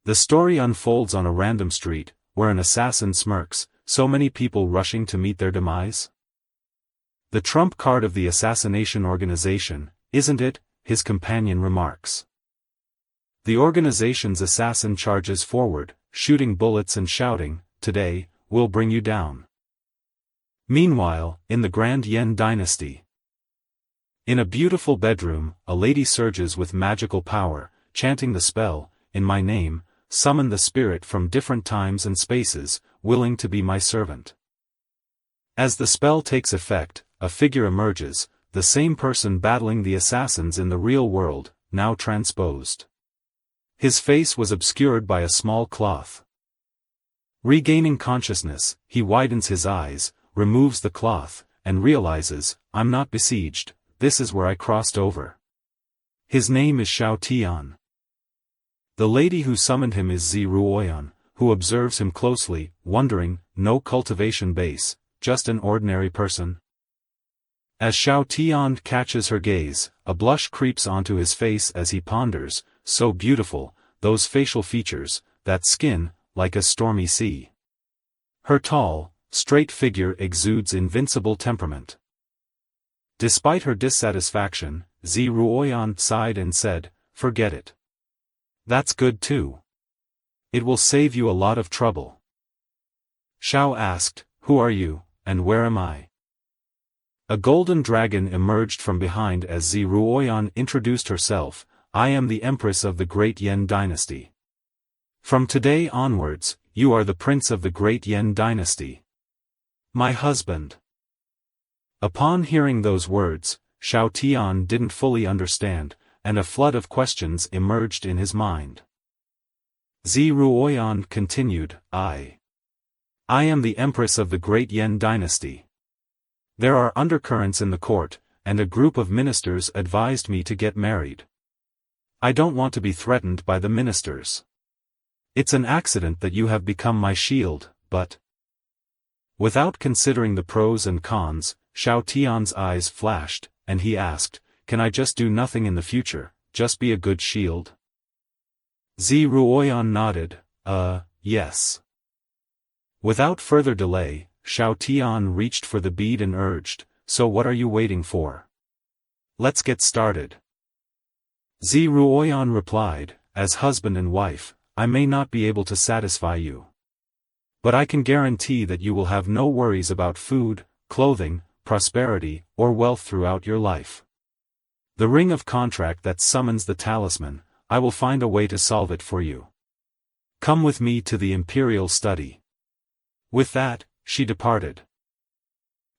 The story unfolds on a random street, where an assassin smirks, so many people rushing to meet their demise. The trump card of the assassination organization, isn't it? His companion remarks. The organization's assassin charges forward, shooting bullets and shouting, "Today, we'll bring you down." Meanwhile, in the Grand Yen dynasty. In a beautiful bedroom, a lady surges with magical power, chanting the spell, "In my name, summon the spirit from different times and spaces, willing to be my servant." As the spell takes effect, a figure emerges, the same person battling the assassins in the real world, now transposed. His face was obscured by a small cloth. Regaining consciousness, he widens his eyes, removes the cloth, and realizes, "I'm not besieged, this is where I crossed over." His name is Xiao Tian. The lady who summoned him is Zi Ruoyan, who observes him closely, wondering, no cultivation base, just an ordinary person. As Xiao Tian catches her gaze, a blush creeps onto his face as he ponders, so beautiful, those facial features, that skin, like a stormy sea. Her tall, straight figure exudes invincible temperament. Despite her dissatisfaction, Zi Ruoyan sighed and said, "Forget it. That's good too. It will save you a lot of trouble." Xiao asked, "Who are you, and where am I?" A golden dragon emerged from behind as Zi Ruoyan introduced herself, "I am the Empress of the Great Yen Dynasty. From today onwards, you are the Prince of the Great Yen Dynasty. My husband." Upon hearing those words, Xiao Tian didn't fully understand, and a flood of questions emerged in his mind. Zi Ruoyan continued, I am the Empress of the Great Yen Dynasty. There are undercurrents in the court, and a group of ministers advised me to get married. I don't want to be threatened by the ministers. It's an accident that you have become my shield, but... Without considering the pros and cons, Xiao Tian's eyes flashed, and he asked, "Can I just do nothing in the future, just be a good shield?" Zi Ruoyan nodded, yes. Without further delay, Xiao Tian reached for the bead and urged, "So what are you waiting for? Let's get started." Zi Ruoyan replied, "As husband and wife, I may not be able to satisfy you. But I can guarantee that you will have no worries about food, clothing, prosperity, or wealth throughout your life. The ring of contract that summons the talisman, I will find a way to solve it for you. Come with me to the imperial study." With that, she departed.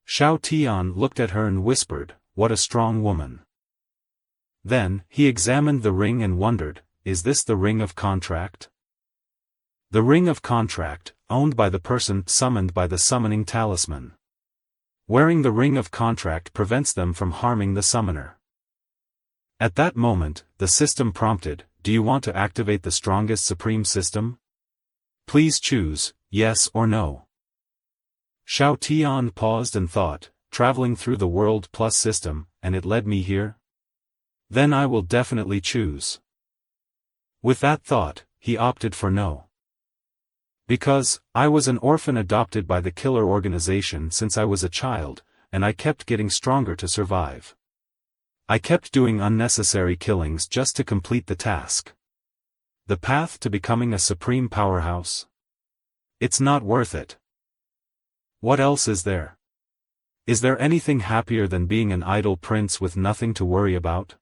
Xiao Tian looked at her and whispered, "What a strong woman." Then, he examined the ring and wondered, is this the ring of contract? The ring of contract, owned by the person summoned by the summoning talisman. Wearing the ring of contract prevents them from harming the summoner. At that moment, the system prompted, "Do you want to activate the strongest supreme system? Please choose, yes or no." Xiao Tian paused and thought, "Traveling through the world plus system, and it led me here? Then I will definitely choose." With that thought, he opted for no. "Because, I was an orphan adopted by the killer organization since I was a child, and I kept getting stronger to survive. I kept doing unnecessary killings just to complete the task. The path to becoming a supreme powerhouse? It's not worth it. What else is there? Is there anything happier than being an idle prince with nothing to worry about?"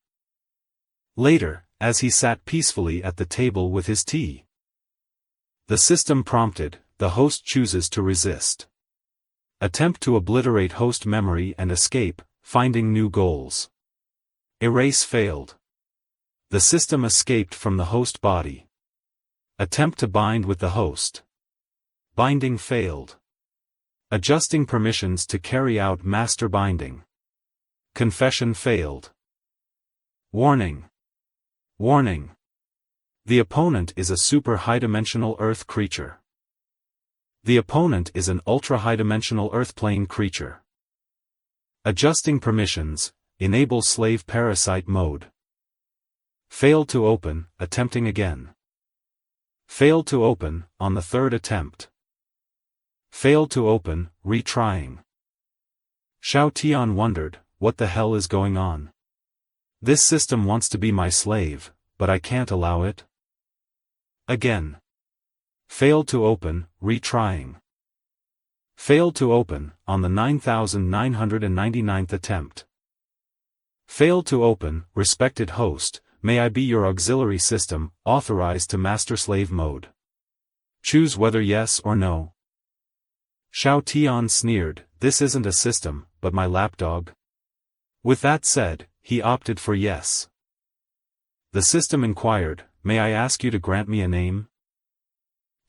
Later, as he sat peacefully at the table with his tea. The system prompted, "The host chooses to resist. Attempt to obliterate host memory and escape, finding new goals. Erase failed. The system escaped from the host body. Attempt to bind with the host. Binding failed. Adjusting permissions to carry out master binding. Confession failed. Warning. Warning. The opponent is a super high-dimensional Earth creature. The opponent is an ultra-high-dimensional Earth plane creature. Adjusting permissions, enable slave parasite mode. Failed to open, attempting again. Failed to open, on the third attempt. Failed to open, retrying. Xiao Tian wondered, what the hell is going on? This system wants to be my slave, but I can't allow it. Again. Failed to open, retrying. Failed to open, on the 9999th attempt. Failed to open, respected host, may I be your auxiliary system, authorized to master-slave mode. Choose whether yes or no. Xiao Tian sneered, this isn't a system, but my lapdog. With that said, he opted for yes. The system inquired, may I ask you to grant me a name?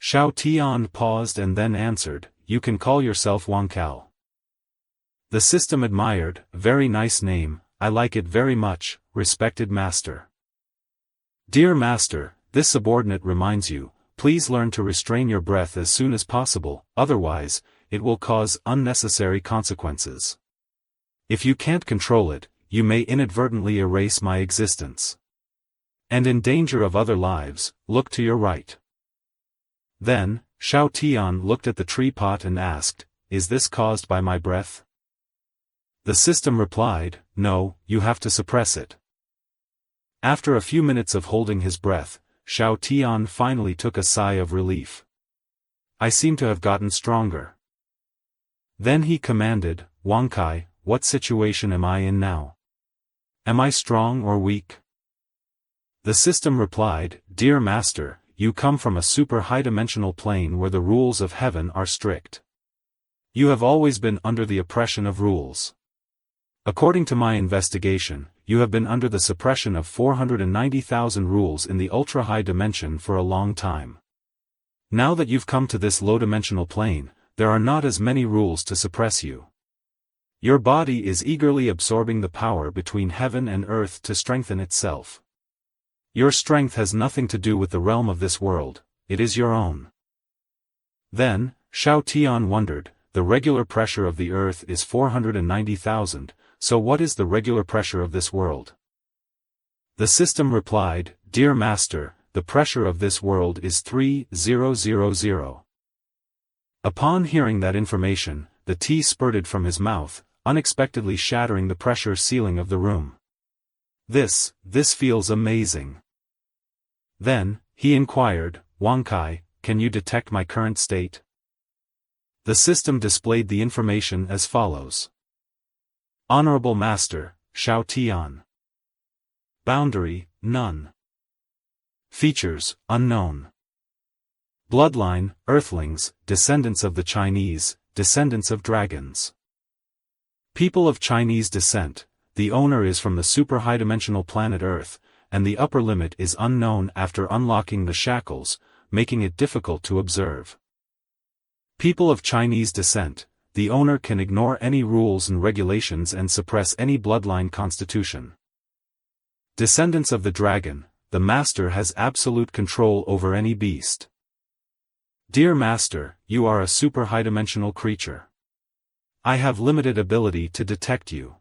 Xiao Tian paused and then answered, you can call yourself Wang Kao. The system admired, very nice name, I like it very much, respected master. Dear master, this subordinate reminds you, please learn to restrain your breath as soon as possible, otherwise, it will cause unnecessary consequences. If you can't control it, you may inadvertently erase my existence. And in danger of other lives, look to your right. Then, Xiao Tian looked at the tree pot and asked, is this caused by my breath? The system replied, no, you have to suppress it. After a few minutes of holding his breath, Xiao Tian finally took a sigh of relief. I seem to have gotten stronger. Then he commanded, Wang Kai, what situation am I in now? Am I strong or weak? The system replied, dear master, you come from a super high-dimensional plane where the rules of heaven are strict. You have always been under the oppression of rules. According to my investigation, you have been under the suppression of 490,000 rules in the ultra-high dimension for a long time. Now that you've come to this low-dimensional plane, there are not as many rules to suppress you. Your body is eagerly absorbing the power between heaven and earth to strengthen itself. Your strength has nothing to do with the realm of this world, it is your own. Then, Xiao Tian wondered, the regular pressure of the earth is 490,000, so what is the regular pressure of this world? The system replied, dear master, the pressure of this world is 3000. Upon hearing that information, the tea spurted from his mouth, unexpectedly shattering the pressure ceiling of the room. This feels amazing. Then, he inquired, Wang Kai, can you detect my current state? The system displayed the information as follows. Honorable Master, Xiao Tian. Boundary, none. Features, unknown. Bloodline, Earthlings, descendants of the Chinese, descendants of dragons. People of Chinese descent, the owner is from the super high-dimensional planet Earth, and the upper limit is unknown after unlocking the shackles, making it difficult to observe. People of Chinese descent, the owner can ignore any rules and regulations and suppress any bloodline constitution. Descendants of the dragon, the master has absolute control over any beast. Dear master, you are a super high-dimensional creature. I have limited ability to detect you.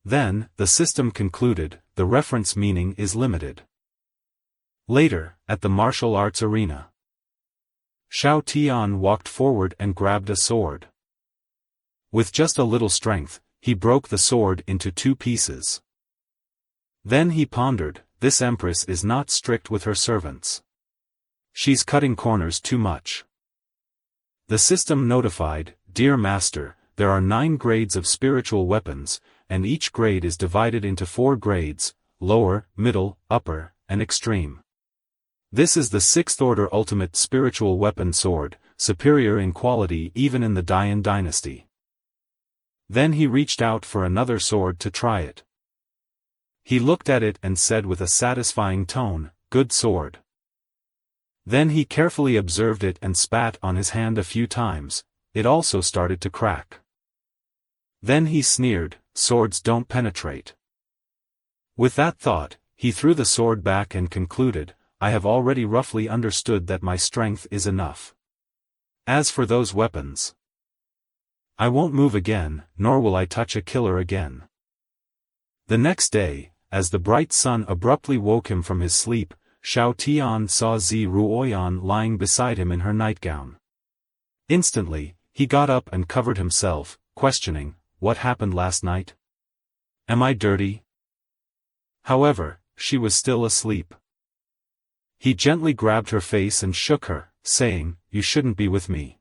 Then, the system concluded, the reference meaning is limited. Later, at the martial arts arena, Xiao Tian walked forward and grabbed a sword. With just a little strength, he broke the sword into 2 pieces. Then he pondered, this empress is not strict with her servants. She's cutting corners too much. The system notified, dear master, there are 9 grades of spiritual weapons, and each grade is divided into 4 grades, lower, middle, upper, and extreme. This is the 6th order ultimate spiritual weapon sword, superior in quality even in the Dian dynasty. Then he reached out for another sword to try it. He looked at it and said with a satisfying tone, good sword. Then he carefully observed it and spat on his hand a few times, it also started to crack. Then he sneered, swords don't penetrate. With that thought, he threw the sword back and concluded, I have already roughly understood that my strength is enough. As for those weapons, I won't move again, nor will I touch a killer again. The next day, as the bright sun abruptly woke him from his sleep, Xiao Tian saw Zi Ruoyan lying beside him in her nightgown. Instantly, he got up and covered himself, questioning, "What happened last night? Am I dirty?" However, she was still asleep. He gently grabbed her face and shook her, saying, "You shouldn't be with me."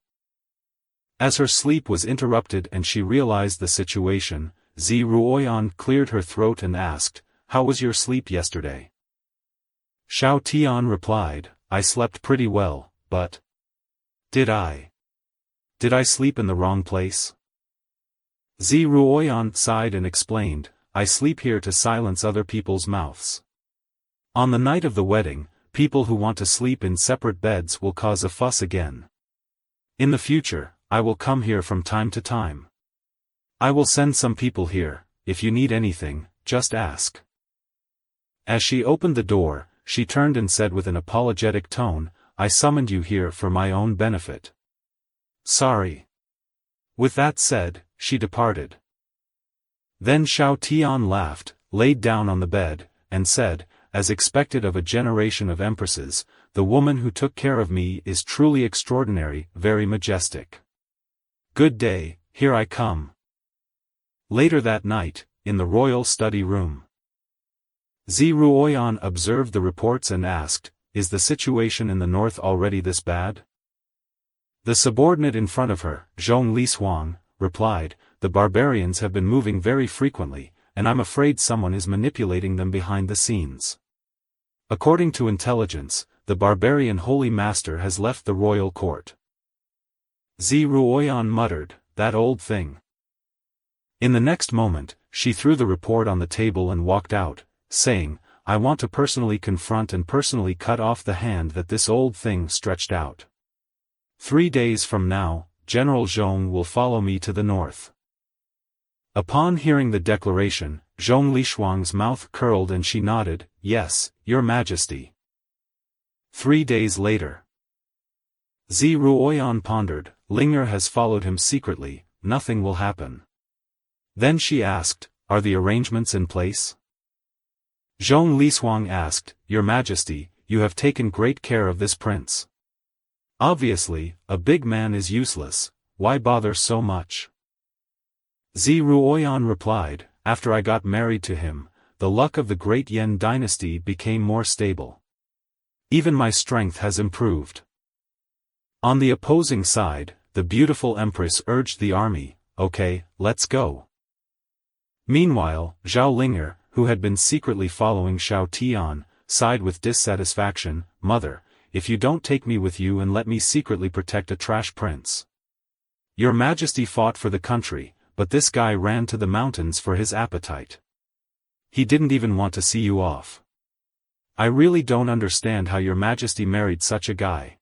As her sleep was interrupted and she realized the situation, Zi Ruoyan cleared her throat and asked, "How was your sleep yesterday?" Xiao Tian replied, "I slept pretty well, but... Did I sleep in the wrong place?" Zi Ruoyan sighed and explained, "I sleep here to silence other people's mouths. On the night of the wedding, people who want to sleep in separate beds will cause a fuss again. In the future, I will come here from time to time. I will send some people here. If you need anything, just ask." As she opened the door, she turned and said with an apologetic tone, "I summoned you here for my own benefit. Sorry." With that said, she departed. Then Xiao Tian laughed, laid down on the bed, and said, "As expected of a generation of empresses, the woman who took care of me is truly extraordinary, very majestic. Good day, here I come." Later that night, in the royal study room, Zi Ruoyan observed the reports and asked, "Is the situation in the north already this bad?" The subordinate in front of her, Zhong Lishuang, replied, "The barbarians have been moving very frequently, and I'm afraid someone is manipulating them behind the scenes. According to intelligence, the barbarian holy master has left the royal court." Zi Ruoyan muttered, "That old thing." In the next moment, she threw the report on the table and walked out, saying, "I want to personally confront and personally cut off the hand that this old thing stretched out. 3 days from now, General Zhong will follow me to the north." Upon hearing the declaration, Zhong Lishuang's mouth curled and she nodded, "Yes, Your Majesty." 3 days later, Zi Ruoyan pondered, "Linger has followed him secretly, nothing will happen." Then she asked, "Are the arrangements in place?" Zhong Lishuang asked, "Your Majesty, you have taken great care of this prince. Obviously, a big man is useless, why bother so much?" Zi Ruoyan replied, "After I got married to him, the luck of the great Yan dynasty became more stable. Even my strength has improved." On the opposing side, the beautiful empress urged the army, "Okay, let's go." Meanwhile, Zhao Linger, who had been secretly following Xiao Tian, sighed with dissatisfaction, "Mother, if you don't take me with you and let me secretly protect a trash prince. Your Majesty fought for the country, but this guy ran to the mountains for his appetite. He didn't even want to see you off. I really don't understand how Your Majesty married such a guy."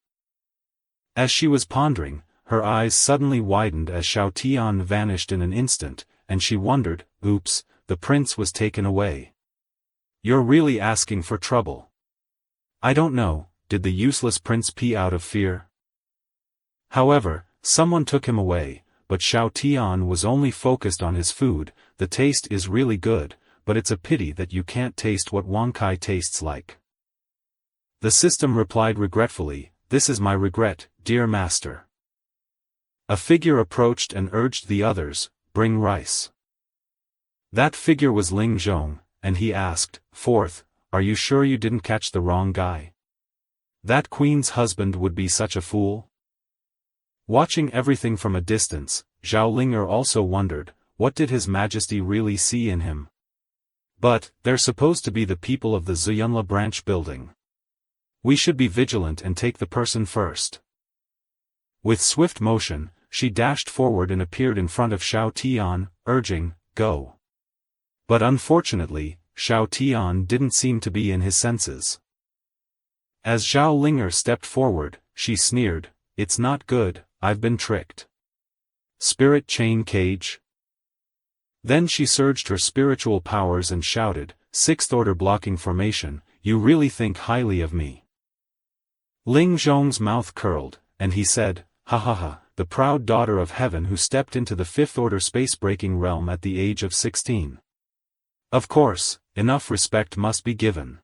As she was pondering, her eyes suddenly widened as Xiao Tian vanished in an instant, and she wondered, "Oops, the prince was taken away. You're really asking for trouble." I don't know, did the useless prince pee out of fear? However, someone took him away, but Xiao Tian was only focused on his food. The taste is really good, but it's a pity that you can't taste what Wankai tastes like. The system replied regretfully, "This is my regret, dear master." A figure approached and urged the others, "Bring rice." That figure was Ling Zhong, and he asked, "Fourth, are you sure you didn't catch the wrong guy? That queen's husband would be such a fool?" Watching everything from a distance, Zhao Linger also wondered, what did His Majesty really see in him? But, they're supposed to be the people of the Ziyunla branch building. We should be vigilant and take the person first. With swift motion, she dashed forward and appeared in front of Xiao Tian, urging, "Go." But unfortunately, Xiao Tian didn't seem to be in his senses. As Zhao Linger stepped forward, she sneered, "It's not good, I've been tricked. Spirit chain cage?" Then she surged her spiritual powers and shouted, "Sixth order blocking formation, you really think highly of me." Ling Zhong's mouth curled, and he said, "Ha ha ha, the proud daughter of heaven who stepped into the fifth order space-breaking realm at the age of 16. Of course, enough respect must be given."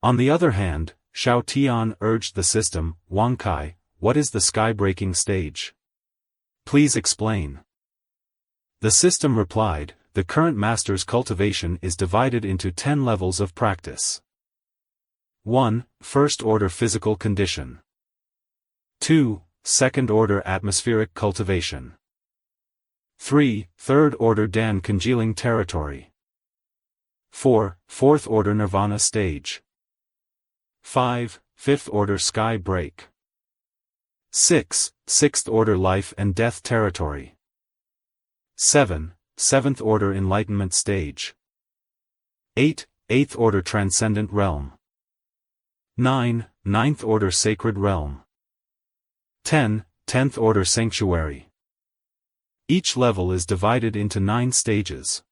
On the other hand, Xiao Tian urged the system, Wang Kai, what is the sky-breaking stage? Please explain. The system replied, the current master's cultivation is divided into 10 levels of practice. 1. First-order physical condition. 2. Second-order atmospheric cultivation. 3. Third-order Dan congealing territory. 4. Fourth-order nirvana stage. 5. Fifth-order sky break. 6. Sixth-order life and death territory. 7. Seventh-order enlightenment stage. 8. Eighth-order transcendent realm. 9. Ninth-order sacred realm. 10. 10th-order sanctuary. Each level is divided into 9 stages.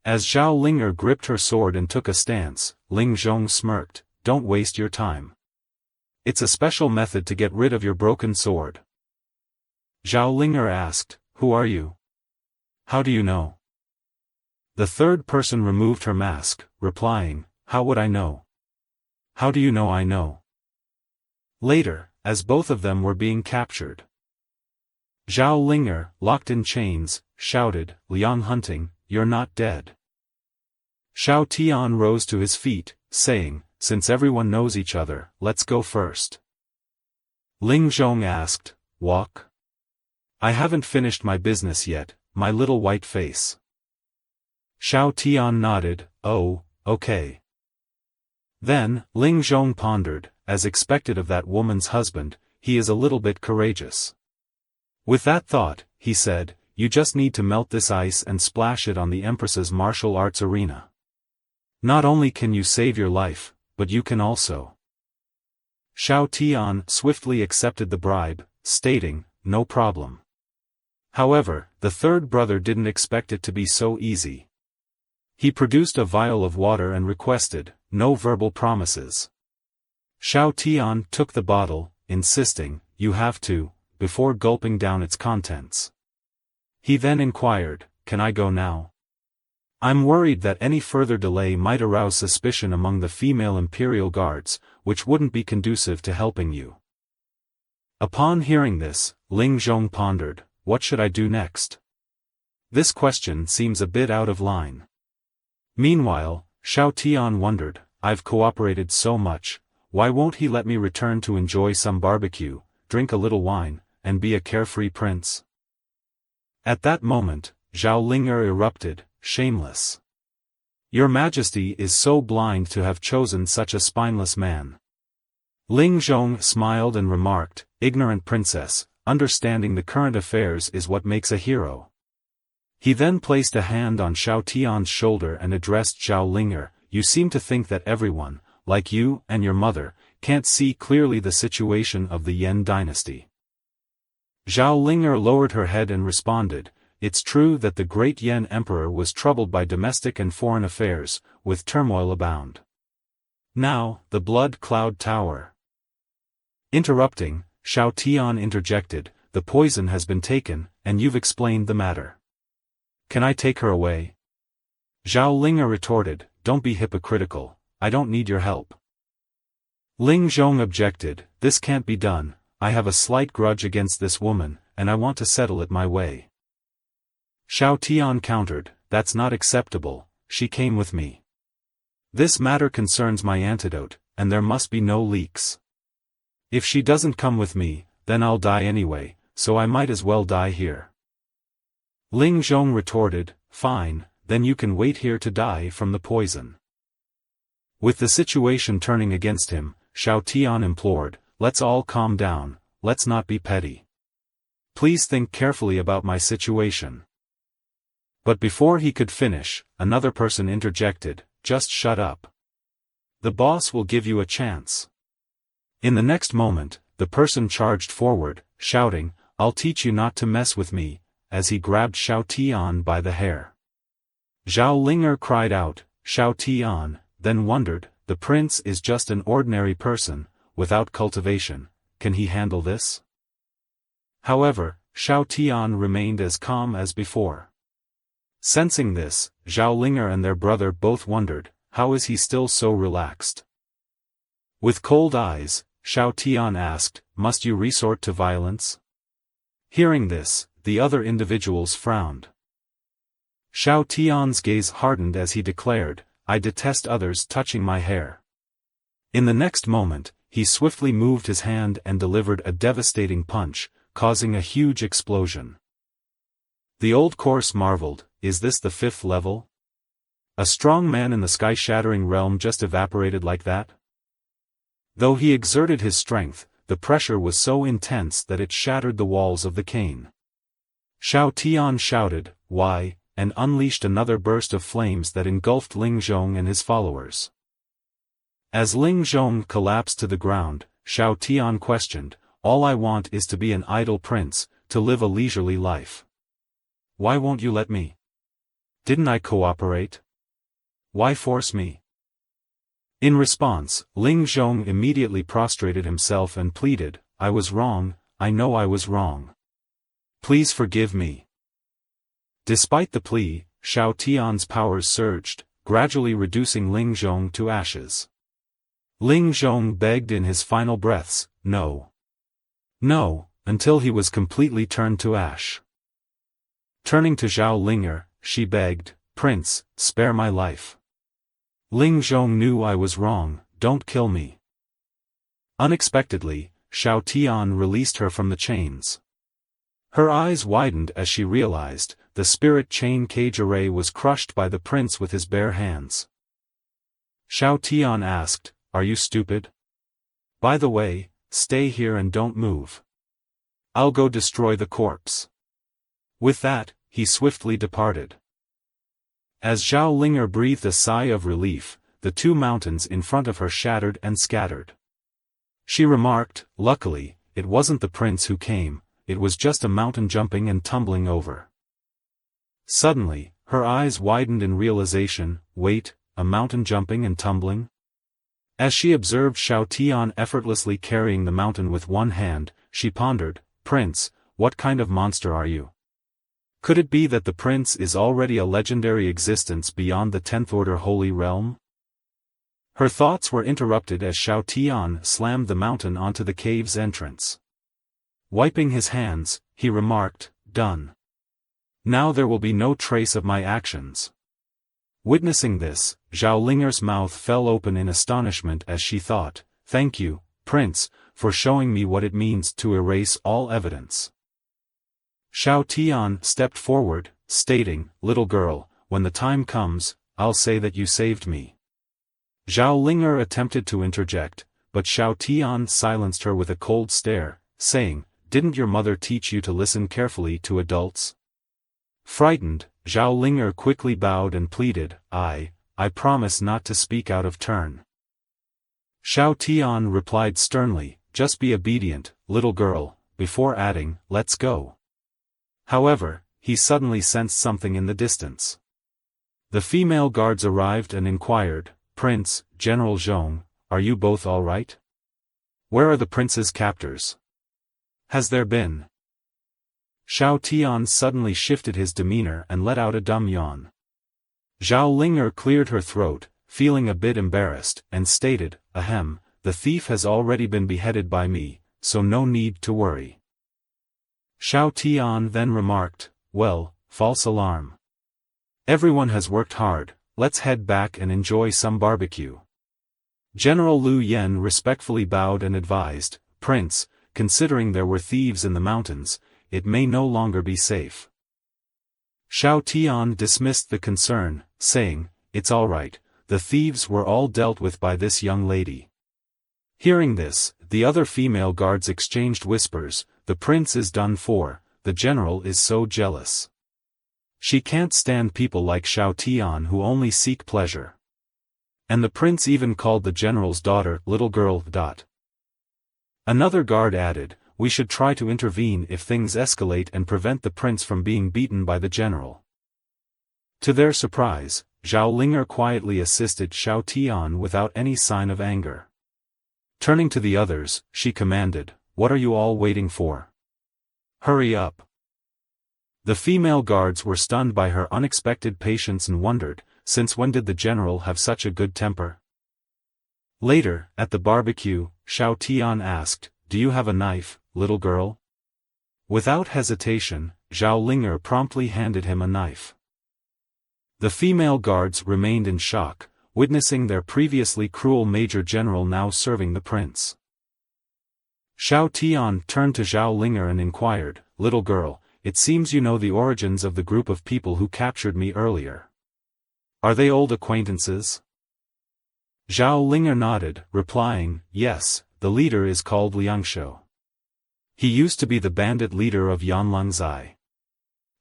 As Zhao Linger gripped her sword and took a stance, Ling Zhong smirked, don't waste your time. It's a special method to get rid of your broken sword. Zhao Linger asked, who are you? How do you know? The third person removed her mask, replying, how would I know? How do you know I know? Later, as both of them were being captured, Zhao Linger, locked in chains, shouted, Liang Hunting, you're not dead. Xiao Tian rose to his feet, saying, since everyone knows each other, let's go first. Ling Zhong asked, walk? I haven't finished my business yet, my little white face. Xiao Tian nodded, oh, okay. Then, Ling Zhong pondered, as expected of that woman's husband, he is a little bit courageous. With that thought, he said, you just need to melt this ice and splash it on the Empress's martial arts arena. Not only can you save your life, but you can also. Xiao Tian swiftly accepted the bribe, stating, no problem. However, the third brother didn't expect it to be so easy. He produced a vial of water and requested, no verbal promises. Xiao Tian took the bottle, insisting, you have to, before gulping down its contents. He then inquired, can I go now? I'm worried that any further delay might arouse suspicion among the female imperial guards, which wouldn't be conducive to helping you. Upon hearing this, Ling Zhong pondered, what should I do next? This question seems a bit out of line. Meanwhile, Xiao Tian wondered, I've cooperated so much, why won't he let me return to enjoy some barbecue, drink a little wine, and be a carefree prince? At that moment, Zhao Linger erupted, shameless. Your Majesty is so blind to have chosen such a spineless man. Ling Zhong smiled and remarked, ignorant princess, understanding the current affairs is what makes a hero. He then placed a hand on Xiao Tian's shoulder and addressed Zhao Linger, you seem to think that everyone, like you and your mother, can't see clearly the situation of the Yan dynasty. Zhao Linger lowered her head and responded, it's true that the great Yan emperor was troubled by domestic and foreign affairs, with turmoil abound. Now, the blood cloud tower. Interrupting, Xiao Tian interjected, the poison has been taken, and you've explained the matter. Can I take her away? Zhao Linger retorted, don't be hypocritical, I don't need your help. Ling Zhong objected, this can't be done, I have a slight grudge against this woman, and I want to settle it my way. Xiao Tian countered, that's not acceptable, she came with me. This matter concerns my antidote, and there must be no leaks. If she doesn't come with me, then I'll die anyway, so I might as well die here. Ling Zhong retorted, fine, then you can wait here to die from the poison. With the situation turning against him, Xiao Tian implored, let's all calm down, let's not be petty. Please think carefully about my situation. But before he could finish, another person interjected, just shut up. The boss will give you a chance. In the next moment, the person charged forward, shouting, I'll teach you not to mess with me, as he grabbed Xiao Tian by the hair. Zhao Linger cried out, Xiao Tian, then wondered, the prince is just an ordinary person, without cultivation, can he handle this? However, Xiao Tian remained as calm as before. Sensing this, Zhao Linger and their brother both wondered, how is he still so relaxed? With cold eyes, Xiao Tian asked, "Must you resort to violence?" Hearing this, the other individuals frowned. Xiao Tian's gaze hardened as he declared, "I detest others touching my hair." In the next moment, he swiftly moved his hand and delivered a devastating punch, causing a huge explosion. The old course marveled, "Is this the 5th level? A strong man in the sky-shattering realm just evaporated like that?" Though he exerted his strength, the pressure was so intense that it shattered the walls of the cane. Xiao Tian shouted, "Why?" and unleashed another burst of flames that engulfed Ling Zhong and his followers. As Ling Zhong collapsed to the ground, Xiao Tian questioned, "All I want is to be an idle prince, to live a leisurely life. Why won't you let me? Didn't I cooperate? Why force me?" In response, Ling Zhong immediately prostrated himself and pleaded, "I was wrong, I know I was wrong. Please forgive me." Despite the plea, Xiao Tian's powers surged, gradually reducing Ling Zhong to ashes. Ling Zhong begged in his final breaths, "No. No," until he was completely turned to ash. Turning to Zhao Linger, she begged, "Prince, spare my life. Ling Zhong knew I was wrong, don't kill me." Unexpectedly, Xiao Tian released her from the chains. Her eyes widened as she realized, the spirit chain cage array was crushed by the prince with his bare hands. Xiao Tian asked, "Are you stupid? By the way, stay here and don't move. I'll go destroy the corpse." With that, he swiftly departed. As Zhao Linger breathed a sigh of relief, the 2 mountains in front of her shattered and scattered. She remarked, "Luckily, it wasn't the prince who came, it was just a mountain jumping and tumbling over." Suddenly, her eyes widened in realization, "Wait, a mountain jumping and tumbling?" As she observed Xiao Tian effortlessly carrying the mountain with one hand, she pondered, "Prince, what kind of monster are you? Could it be that the prince is already a legendary existence beyond the 10th Order Holy Realm?" Her thoughts were interrupted as Xiao Tian slammed the mountain onto the cave's entrance. Wiping his hands, he remarked, "Done. Now there will be no trace of my actions." Witnessing this, Zhao Linger's mouth fell open in astonishment as she thought, "Thank you, Prince, for showing me what it means to erase all evidence." Xiao Tian stepped forward, stating, "Little girl, when the time comes, I'll say that you saved me." Zhao Linger attempted to interject, but Xiao Tian silenced her with a cold stare, saying, "Didn't your mother teach you to listen carefully to adults?" Frightened, Zhao Linger quickly bowed and pleaded, I promise not to speak out of turn." Xiao Tian replied sternly, "Just be obedient, little girl," before adding, "Let's go." However, he suddenly sensed something in the distance. The female guards arrived and inquired, "Prince, General Zhong, are you both all right? Where are the prince's captors? Has there been?" Xiao Tian suddenly shifted his demeanor and let out a dumb yawn. Zhao Linger cleared her throat, feeling a bit embarrassed, and stated, "Ahem, the thief has already been beheaded by me, so no need to worry." Xiao Tian then remarked, "Well, false alarm. Everyone has worked hard, let's head back and enjoy some barbecue." General Liu Yan respectfully bowed and advised, "Prince, considering there were thieves in the mountains, it may no longer be safe." Xiao Tian dismissed the concern, saying, "It's all right, the thieves were all dealt with by this young lady." Hearing this, the other female guards exchanged whispers, "The prince is done for, the general is so jealous. She can't stand people like Xiao Tian who only seek pleasure." And the prince even called the general's daughter, "little girl." Another guard added, "We should try to intervene if things escalate and prevent the prince from being beaten by the general." To their surprise, Zhao Linger quietly assisted Xiao Tian without any sign of anger. Turning to the others, she commanded, "What are you all waiting for? Hurry up." The female guards were stunned by her unexpected patience and wondered, since when did the general have such a good temper? Later, at the barbecue, Xiao Tian asked, "Do you have a knife, little girl?" Without hesitation, Zhao Linger promptly handed him a knife. The female guards remained in shock, witnessing their previously cruel major general now serving the prince. Xiao Tian turned to Zhao Linger and inquired, "Little girl, it seems you know the origins of the group of people who captured me earlier. Are they old acquaintances?" Zhao Linger nodded, replying, "Yes, the leader is called Liangshou. He used to be the bandit leader of Yanlangzai.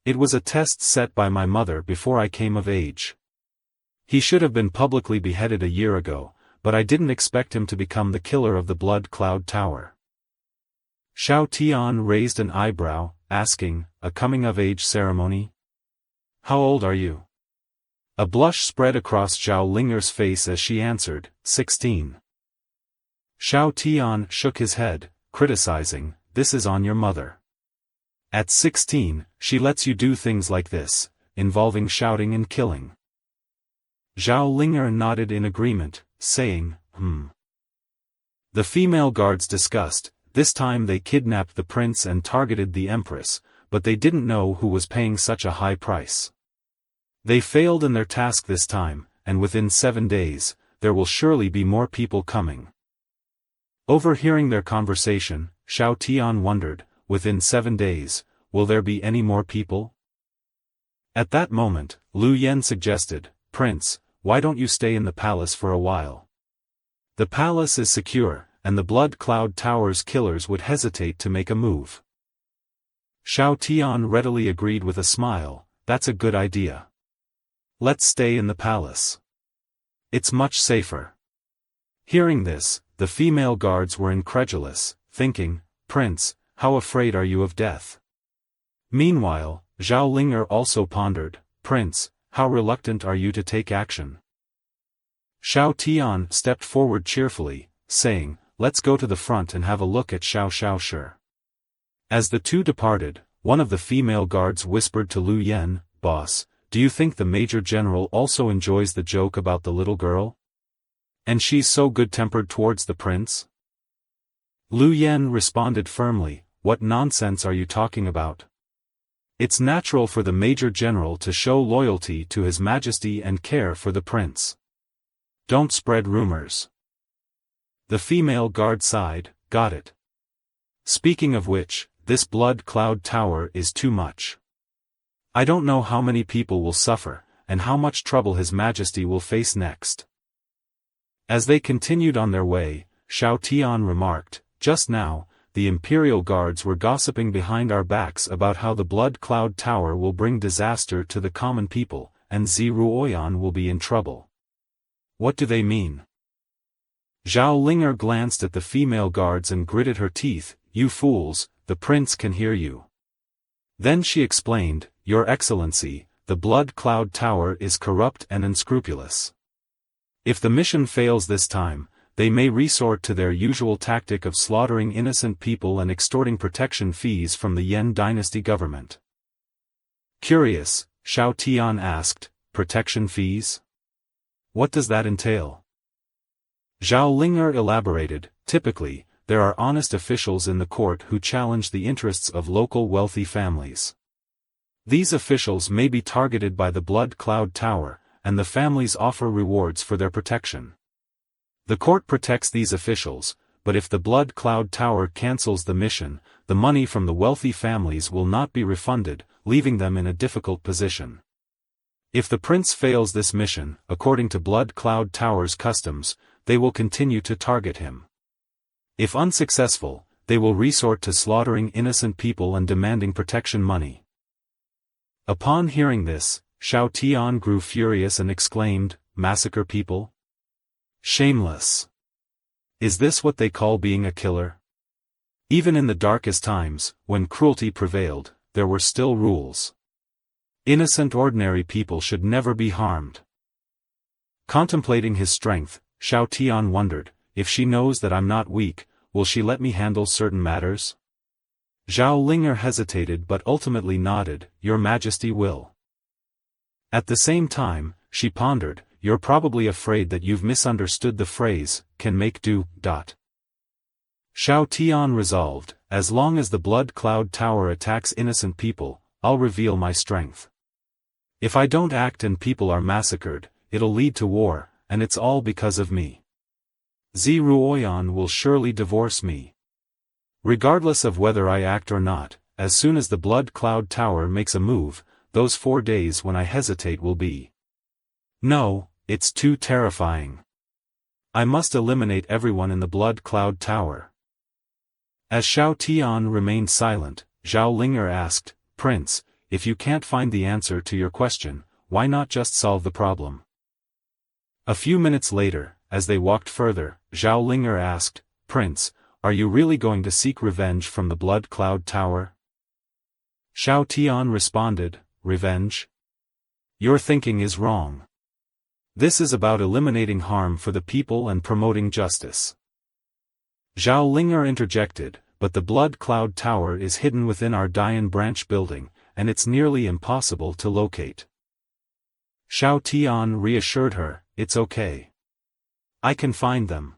It was a test set by my mother before I came of age. He should have been publicly beheaded a year ago, but I didn't expect him to become the killer of the Blood Cloud Tower." Xiao Tian raised an eyebrow, asking, "A coming-of-age ceremony? How old are you?" A blush spread across Zhao Linger's face as she answered, 16. Xiao Tian shook his head, criticizing, "This is on your mother. At 16, she lets you do things like this, involving shouting and killing." Zhao Linger nodded in agreement, saying, The female guards discussed. This time they kidnapped the prince and targeted the empress, but they didn't know who was paying such a high price. They failed in their task this time, and within 7 days, there will surely be more people coming. Overhearing their conversation, Xiao Tian wondered, within 7 days, will there be any more people? At that moment, Lu Yen suggested, "Prince, why don't you stay in the palace for a while? The palace is secure, and the Blood Cloud Tower's killers would hesitate to make a move." Xiao Tian readily agreed with a smile, "That's a good idea. Let's stay in the palace. It's much safer." Hearing this, the female guards were incredulous, thinking, "Prince, how afraid are you of death?" Meanwhile, Zhao Linger also pondered, "Prince, how reluctant are you to take action?" Xiao Tian stepped forward cheerfully, saying, "Let's go to the front and have a look at Xiao Shi." As the two departed, one of the female guards whispered to Lu Yen, "Boss, do you think the Major General also enjoys the joke about the little girl? And she's so good-tempered towards the prince?" Lu Yen responded firmly, "What nonsense are you talking about? It's natural for the Major General to show loyalty to His Majesty and care for the prince. Don't spread rumors." The female guard sighed, "Got it. Speaking of which, this Blood Cloud Tower is too much. I don't know how many people will suffer, and how much trouble His Majesty will face next." As they continued on their way, Xiao Tian remarked, "Just now, the Imperial Guards were gossiping behind our backs about how the Blood Cloud Tower will bring disaster to the common people, and Ziruoyan will be in trouble. What do they mean?" Zhao Linger glanced at the female guards and gritted her teeth, "You fools, the prince can hear you." Then she explained, "Your Excellency, the Blood Cloud Tower is corrupt and unscrupulous. If the mission fails this time, they may resort to their usual tactic of slaughtering innocent people and extorting protection fees from the Yan dynasty government." Curious, Xiao Tian asked, "Protection fees? What does that entail?" Zhao Linger elaborated, "Typically, there are honest officials in the court who challenge the interests of local wealthy families. These officials may be targeted by the Blood Cloud Tower, and the families offer rewards for their protection. The court protects these officials, but if the Blood Cloud Tower cancels the mission, the money from the wealthy families will not be refunded, leaving them in a difficult position. If the prince fails this mission, according to Blood Cloud Tower's customs, they will continue to target him. If unsuccessful, they will resort to slaughtering innocent people and demanding protection money." Upon hearing this, Xiao Tian grew furious and exclaimed, "Massacre people? Shameless! Is this what they call being a killer?" Even in the darkest times, when cruelty prevailed, there were still rules. Innocent ordinary people should never be harmed. Contemplating his strength, Xiao Tian wondered, "If she knows that I'm not weak, will she let me handle certain matters?" Zhao Linger hesitated but ultimately nodded, "Your Majesty will." At the same time, she pondered, you're probably afraid that you've misunderstood the phrase, can make do. Xiao Tian resolved, as long as the blood cloud tower attacks innocent people, I'll reveal my strength. If I don't act and people are massacred, it'll lead to war, and it's all because of me. Zi Ruoyan will surely divorce me. Regardless of whether I act or not, as soon as the blood cloud tower makes a move, those 4 days when I hesitate will be. No, it's too terrifying. I must eliminate everyone in the blood cloud tower. As Xiao Tian remained silent, Zhao Linger asked, Prince, if you can't find the answer to your question, why not just solve the problem? A few minutes later, as they walked further, Zhao Linger asked, Prince, are you really going to seek revenge from the blood cloud tower? Xiao Tian responded, revenge? Your thinking is wrong. This is about eliminating harm for the people and promoting justice. Zhao Linger interjected, but the blood cloud tower is hidden within our Dian branch building, and it's nearly impossible to locate. Xiao Tian reassured her, it's okay. I can find them.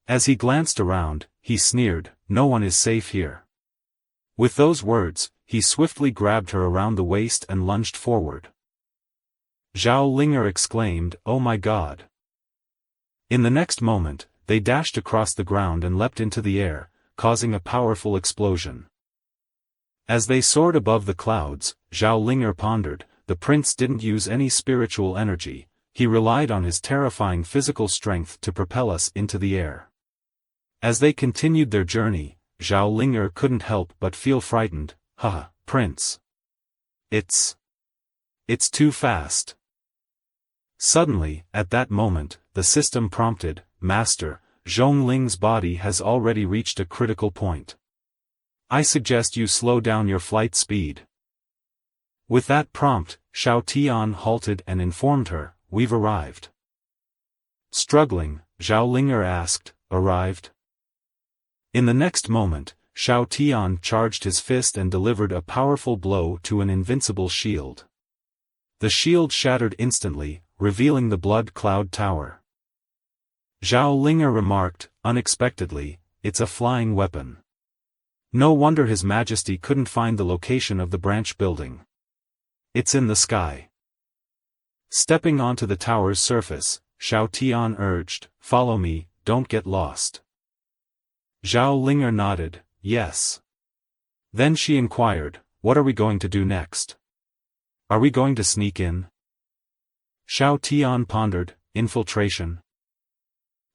As he glanced around, he sneered, no one is safe here. With those words, he swiftly grabbed her around the waist and lunged forward. Zhao Linger exclaimed, oh my god. In the next moment, they dashed across the ground and leapt into the air, causing a powerful explosion. As they soared above the clouds, Zhao Linger pondered, the prince didn't use any spiritual energy, he relied on his terrifying physical strength to propel us into the air. As they continued their journey, Zhao Linger couldn't help but feel frightened, haha, prince. It's too fast. Suddenly, at that moment, the system prompted, Master, Zhongling's body has already reached a critical point. I suggest you slow down your flight speed. With that prompt, Xiao Tian halted and informed her, we've arrived. Struggling, Zhao Linger asked, arrived? In the next moment, Xiao Tian charged his fist and delivered a powerful blow to an invincible shield. The shield shattered instantly, revealing the blood cloud tower. Zhao Linger remarked, unexpectedly, it's a flying weapon. No wonder His Majesty couldn't find the location of the branch building. It's in the sky. Stepping onto the tower's surface, Xiao Tian urged, follow me, don't get lost. Zhao Linger nodded, yes. Then she inquired, what are we going to do next? Are we going to sneak in? Xiao Tian pondered, infiltration.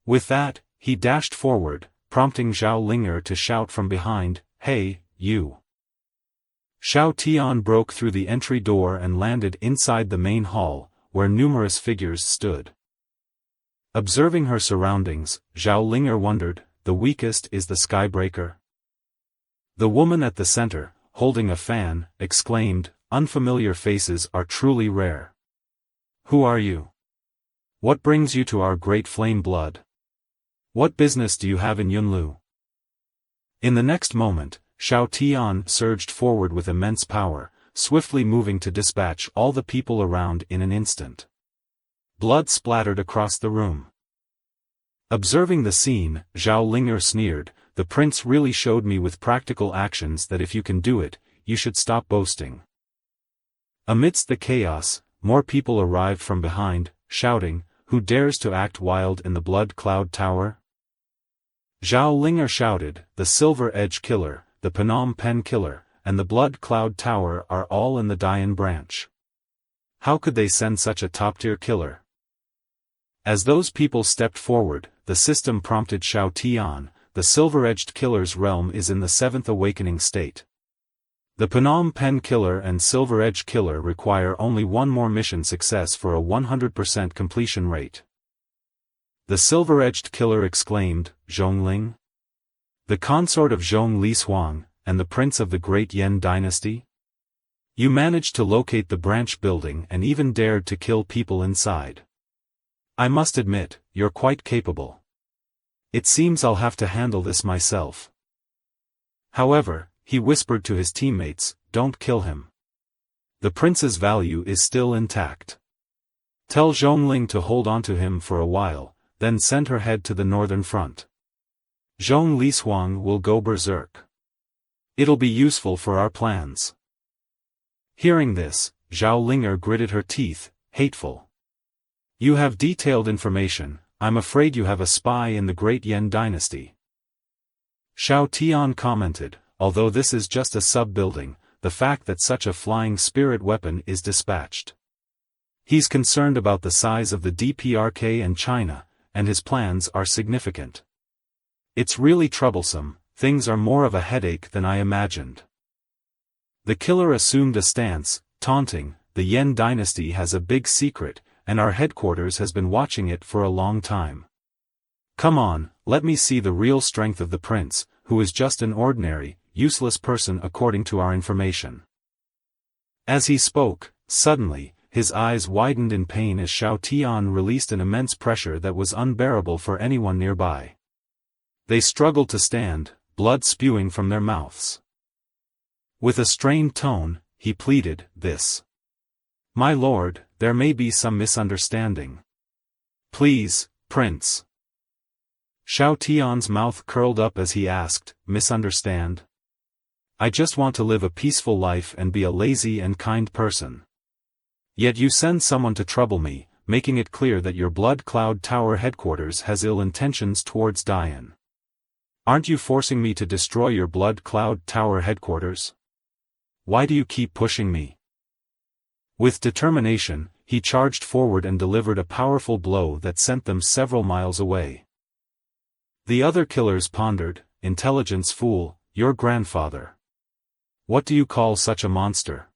With that, he dashed forward, prompting Zhao Linger to shout from behind, hey, you. Xiao Tian broke through the entry door and landed inside the main hall, where numerous figures stood. Observing her surroundings, Zhao Linger wondered, the weakest is the skybreaker. The woman at the center, holding a fan, exclaimed, unfamiliar faces are truly rare. Who are you? What brings you to our great flame blood? What business do you have in Yunlu? In the next moment, Xiao Tian surged forward with immense power, swiftly moving to dispatch all the people around in an instant. Blood splattered across the room. Observing the scene, Zhao Linger sneered, the prince really showed me with practical actions that if you can do it, you should stop boasting. Amidst the chaos, more people arrived from behind, shouting, who dares to act wild in the blood cloud tower? Zhao Linger shouted, the Silver Edge Killer, the Phnom Penh Killer, and the Blood Cloud Tower are all in the Dian branch. How could they send such a top-tier killer? As those people stepped forward, the system prompted Xiao Tian, the Silver-Edged Killer's realm is in the 7th awakening state. The Phnom Penh Killer and Silver Edge Killer require only one more mission success for a 100% completion rate. The Silver-Edged Killer exclaimed, Zhongling? The consort of Zhong Li Suang, and the prince of the Great Yen dynasty? You managed to locate the branch building and even dared to kill people inside. I must admit, you're quite capable. It seems I'll have to handle this myself. However, he whispered to his teammates, don't kill him. The prince's value is still intact. Tell Zhongling to hold on to him for a while, then send her head to the northern front. Zhong Lishuang will go berserk. It'll be useful for our plans. Hearing this, Zhao Linger gritted her teeth, hateful. You have detailed information, I'm afraid you have a spy in the Great Yan dynasty. Xiao Tian commented, although this is just a sub-building, the fact that such a flying spirit weapon is dispatched. He's concerned about the size of the DPRK and China, and his plans are significant. It's really troublesome, things are more of a headache than I imagined. The killer assumed a stance, taunting, the Yan dynasty has a big secret, and our headquarters has been watching it for a long time. Come on, let me see the real strength of the prince, who is just an ordinary, useless person according to our information. As he spoke, suddenly, his eyes widened in pain as Xiao Tian released an immense pressure that was unbearable for anyone nearby. They struggled to stand, blood spewing from their mouths. With a strained tone, he pleaded, "This. My lord, there may be some misunderstanding. Please, Prince." Xiao Tian's mouth curled up as he asked, "Misunderstand? I just want to live a peaceful life and be a lazy and kind person. Yet you send someone to trouble me, making it clear that your Blood Cloud Tower headquarters has ill intentions towards Dian. Aren't you forcing me to destroy your Blood Cloud Tower headquarters? Why do you keep pushing me?" With determination, he charged forward and delivered a powerful blow that sent them several miles away. The other killers pondered, "Intelligence fool, your grandfather. What do you call such a monster?"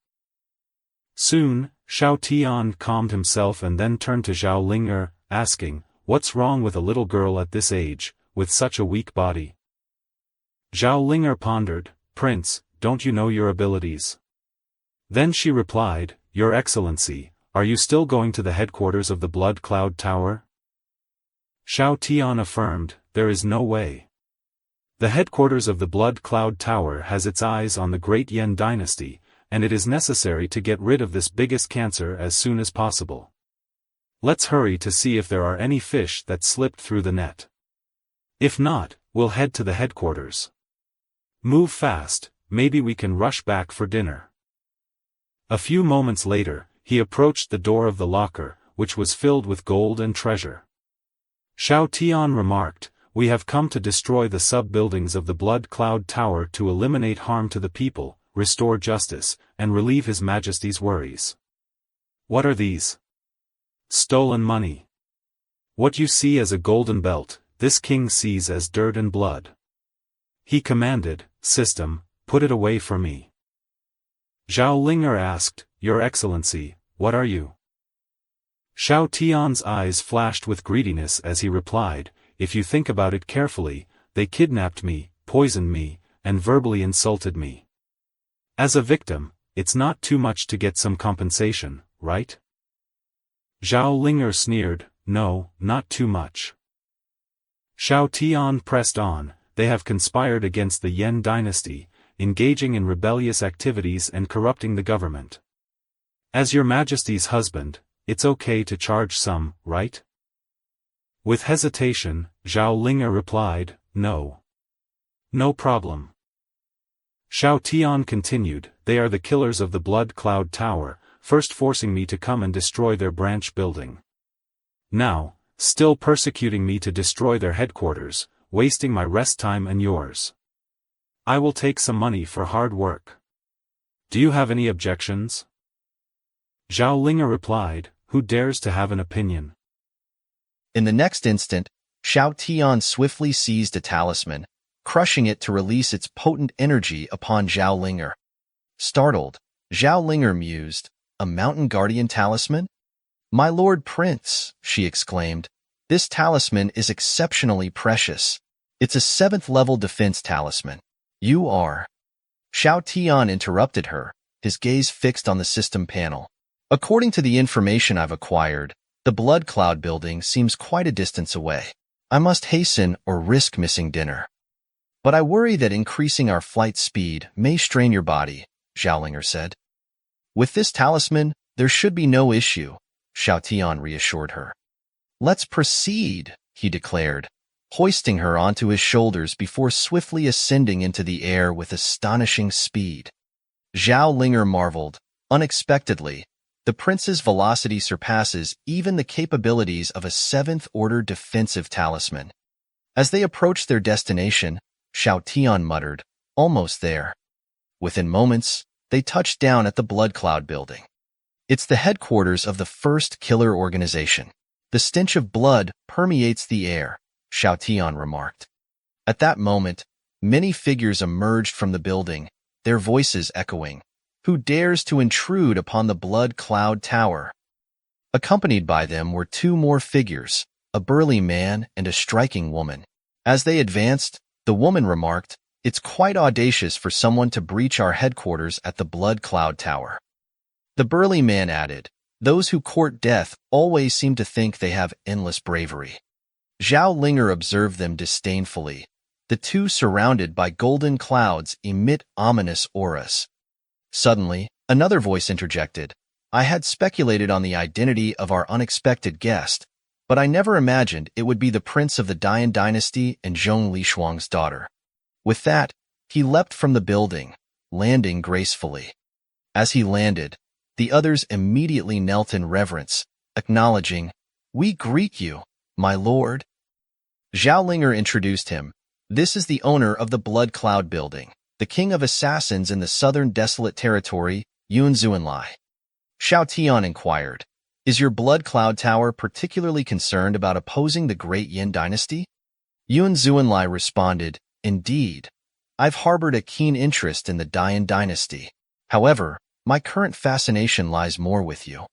Soon, Xiao Tian calmed himself and then turned to Zhao Linger, asking, "What's wrong with a little girl at this age, with such a weak body?" Zhao Linger pondered, "Prince, don't you know your abilities?" Then she replied, "Your Excellency, are you still going to the headquarters of the Blood Cloud Tower?" Xiao Tian affirmed, "There is no way. The headquarters of the Blood Cloud Tower has its eyes on the Great Yan dynasty, and it is necessary to get rid of this biggest cancer as soon as possible. Let's hurry to see if there are any fish that slipped through the net. If not, we'll head to the headquarters. Move fast, maybe we can rush back for dinner." A few moments later, he approached the door of the locker, which was filled with gold and treasure. Xiao Tian remarked, "We have come to destroy the sub-buildings of the Blood Cloud Tower to eliminate harm to the people, restore justice, and relieve His Majesty's worries." "What are these?" "Stolen money. What you see as a golden belt, this king sees as dirt and blood." He commanded, "System, put it away for me." Zhao Linger asked, "Your Excellency, what are you?" Xiao Tian's eyes flashed with greediness as he replied, "If you think about it carefully, they kidnapped me, poisoned me, and verbally insulted me. As a victim, it's not too much to get some compensation, right?" Zhao Linger sneered, "No, not too much." Xiao Tian pressed on, "They have conspired against the Yan dynasty, engaging in rebellious activities and corrupting the government. As your Majesty's husband, it's okay to charge some, right?" With hesitation, Zhao Linger replied, "No. No problem." Xiao Tian continued, "They are the killers of the Blood Cloud Tower, first forcing me to come and destroy their branch building. Now, still persecuting me to destroy their headquarters, wasting my rest time and yours. I will take some money for hard work. Do you have any objections?" Zhao Linger replied, "Who dares to have an opinion?" In the next instant, Xiao Tian swiftly seized a talisman, crushing it to release its potent energy upon Zhao Linger. Startled, Zhao Linger mused, "A mountain guardian talisman? My lord prince," she exclaimed, "this talisman is exceptionally precious. It's a 7th-level defense talisman. You are..." Xiao Tian interrupted her, his gaze fixed on the system panel. "According to the information I've acquired, the Blood Cloud building seems quite a distance away. I must hasten or risk missing dinner. But I worry that increasing our flight speed may strain your body," Zhao Linger said. "With this talisman, there should be no issue," Xiao Tian reassured her. Let's proceed, he declared, hoisting her onto his shoulders before swiftly ascending into the air with astonishing speed. Zhao Linger marveled. Unexpectedly, the prince's velocity surpasses even the capabilities of a seventh-order defensive talisman. As they approached their destination, Xiao Tian muttered, almost there. Within moments, they touched down at the Blood Cloud building. It's the headquarters of the first killer organization. The stench of blood permeates the air, Xiao Tian remarked. At that moment, many figures emerged from the building, their voices echoing. Who dares to intrude upon the Blood Cloud Tower? Accompanied by them were two more figures, a burly man and a striking woman. As they advanced, the woman remarked, It's quite audacious for someone to breach our headquarters at the Blood Cloud Tower. The burly man added, Those who court death always seem to think they have endless bravery. Zhao Linger observed them disdainfully. The two, surrounded by golden clouds, emit ominous auras. Suddenly, another voice interjected. I had speculated on the identity of our unexpected guest, but I never imagined it would be the prince of the Dian dynasty and Zhong Lishuang's daughter. With that, he leapt from the building, landing gracefully. As he landed, the others immediately knelt in reverence, acknowledging, We greet you, my lord. Zhao Linger introduced him. This is the owner of the Blood Cloud building, the king of assassins in the southern desolate territory, Yuanzuanlai. Xiao Tian inquired, Is your Blood Cloud Tower particularly concerned about opposing the great Yin dynasty? Yuanzuanlai responded, Indeed. I've harbored a keen interest in the Dian dynasty. However, my current fascination lies more with you.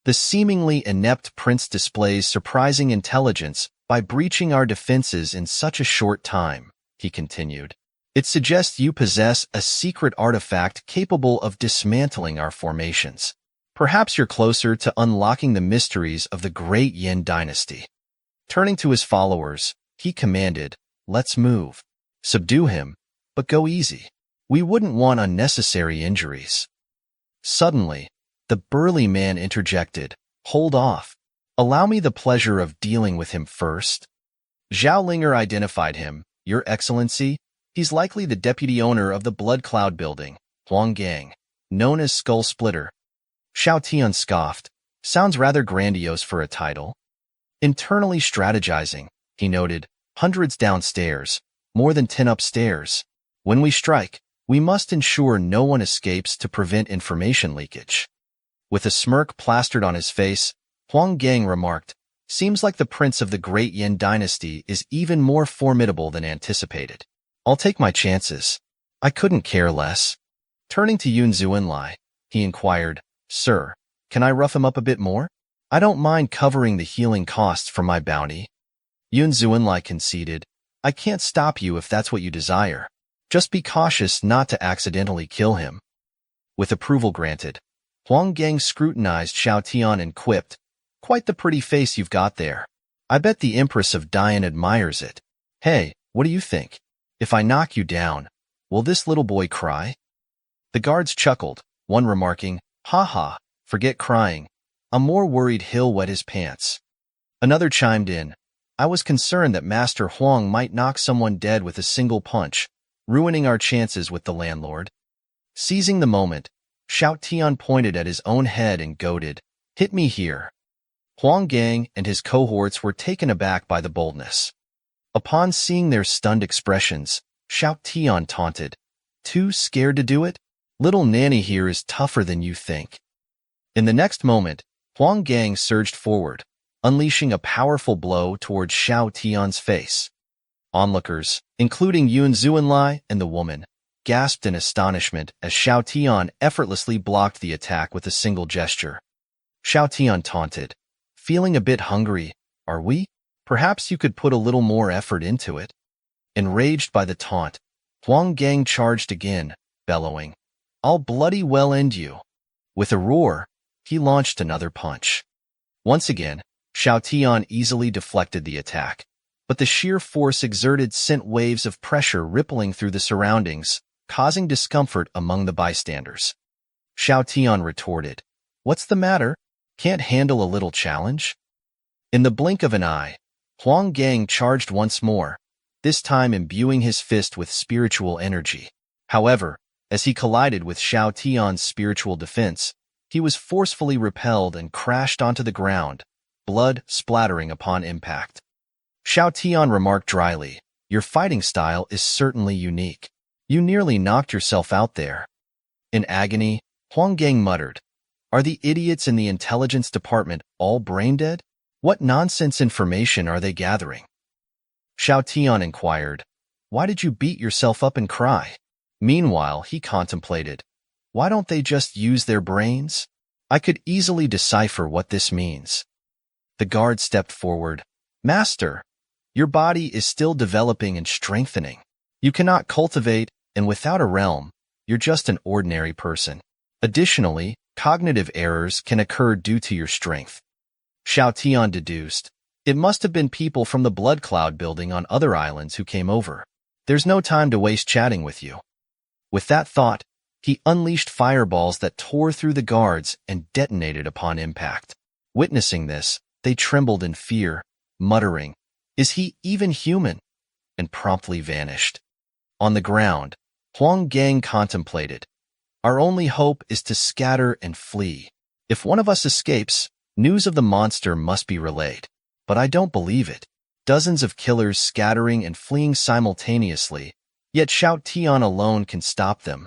The seemingly inept prince displays surprising intelligence by breaching our defenses in such a short time, he continued. It suggests you possess a secret artifact capable of dismantling our formations. Perhaps you're closer to unlocking the mysteries of the great Yin dynasty. Turning to his followers, he commanded, Let's move. Subdue him, but go easy. We wouldn't want unnecessary injuries. Suddenly, the burly man interjected, Hold off. Allow me the pleasure of dealing with him first. Zhao Linger identified him, Your Excellency. He's likely the deputy owner of the Blood Cloud building, Huang Gang, known as Skull Splitter. Xiao Tian scoffed. Sounds rather grandiose for a title. Internally strategizing, he noted, hundreds downstairs, more than 10 upstairs. When we strike, we must ensure no one escapes to prevent information leakage. With a smirk plastered on his face, Huang Gang remarked, Seems like the prince of the great Yin dynasty is even more formidable than anticipated. I'll take my chances. I couldn't care less. Turning to Yun Zuanlai, he inquired, Sir, can I rough him up a bit more? I don't mind covering the healing costs for my bounty. Yun Zuanlai conceded, I can't stop you if that's what you desire. Just be cautious not to accidentally kill him. With approval granted, Huang Gang scrutinized Xiao Tian and quipped, Quite the pretty face you've got there. I bet the Empress of Dian admires it. Hey, what do you think? If I knock you down, will this little boy cry? The guards chuckled, one remarking, Ha ha, forget crying. I'm more worried he'll wet his pants. Another chimed in, I was concerned that Master Huang might knock someone dead with a single punch, ruining our chances with the landlord. Seizing the moment, Xiao Tian pointed at his own head and goaded, Hit me here. Huang Gang and his cohorts were taken aback by the boldness. Upon seeing their stunned expressions, Xiao Tian taunted, Too scared to do it? Little Nanny here is tougher than you think. In the next moment, Huang Gang surged forward, unleashing a powerful blow towards Xiao Tian's face. Onlookers, including Yun Zuanlai and the woman, gasped in astonishment as Xiao Tian effortlessly blocked the attack with a single gesture. Xiao Tian taunted, Feeling a bit hungry, are we? Perhaps you could put a little more effort into it. Enraged by the taunt, Huang Gang charged again, bellowing, I'll bloody well end you. With a roar, he launched another punch. Once again, Xiao Tian easily deflected the attack, but the sheer force exerted sent waves of pressure rippling through the surroundings, causing discomfort among the bystanders. Xiao Tian retorted, What's the matter? Can't handle a little challenge? In the blink of an eye, Huang Gang charged once more, this time imbuing his fist with spiritual energy. However, as he collided with Xiao Tian's spiritual defense, he was forcefully repelled and crashed onto the ground, blood splattering upon impact. Xiao Tian remarked dryly, "Your fighting style is certainly unique. You nearly knocked yourself out there." In agony, Huang Gang muttered, "Are the idiots in the intelligence department all brain-dead? What nonsense information are they gathering?" Xiao Tian inquired, "Why did you beat yourself up and cry?" Meanwhile, he contemplated, "Why don't they just use their brains? I could easily decipher what this means." The guard stepped forward. "Master, your body is still developing and strengthening. You cannot cultivate, and without a realm, you're just an ordinary person. Additionally, cognitive errors can occur due to your strength." Xiao Tian deduced, "It must have been people from the Blood Cloud building on other islands who came over. There's no time to waste chatting with you." With that thought, he unleashed fireballs that tore through the guards and detonated upon impact. Witnessing this, they trembled in fear, muttering, "Is he even human?" and promptly vanished. On the ground, Huang Gang contemplated, "Our only hope is to scatter and flee. If one of us escapes, news of the monster must be relayed. But I don't believe it. Dozens of killers scattering and fleeing simultaneously, yet Xiao Tian alone can stop them."